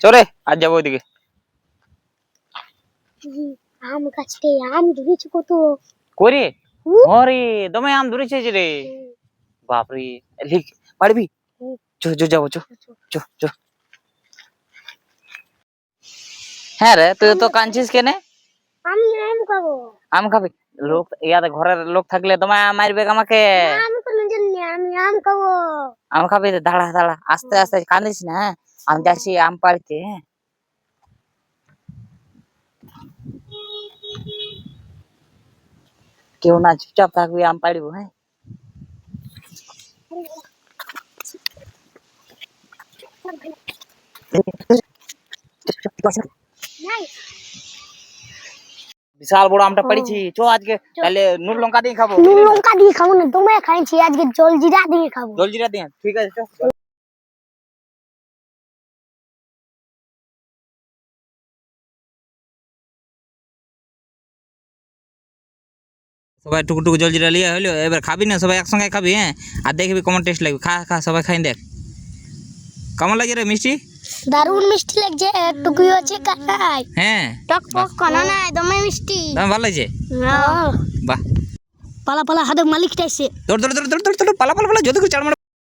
চলে আজ যাবো ওইদিকে। আম গাছতে আম ধরেছে কত করে ওরে দমে আম ধরেছে যে রে বাপরে লিখ পারবি যাবো চ। হ্যাঁ রে তুই তো কাঁদছিস কেনে? আমি আম খাবো। আম খাবি? লোক ইয়াতে ঘরের লোক থাকলে তোমায় মারবে আমাকে। আমি কোনো জানি না, আমি আম খাবো। আম খাবি? দাঁড়া আস্তে আস্তে কাঁদিস না। হ্যাঁ আমি যাচ্ছি আম পাড়তে। হ্যাঁ কেউ না, চুপচাপ থাকবি, আম পাড়বো। হ্যাঁ বিশাল বড় আমটা পাড়িছি। চো আজকে তাহলে নুন লঙ্কা দিয়ে খাবো। নুন লঙ্কা দিয়ে খাবো না, তোমায় খাইছি আজকে জলজিরা দিয়ে খাবো। জলজিরা দিয়ে? ঠিক আছে চো। সবাই টুকু টুকু জলজিরা লিয়া হলো, এবার খাবি না সবাই একসঙ্গে খাবি। হ্যাঁ আর দেখবি কেমন টেস্ট লাগবে। খা সবাই খাই দেখ কেমন লাগে রে মিষ্টি। দারুণ মিষ্টি লাগছে, একটুকু আছে কাকাই। হ্যাঁ টক টক কানা না, দমে মিষ্টি। দাম ভালো লাগছে। বাহ পালা পালা হাতে মালিকটা এসে দৌড় পালা যদি চাড়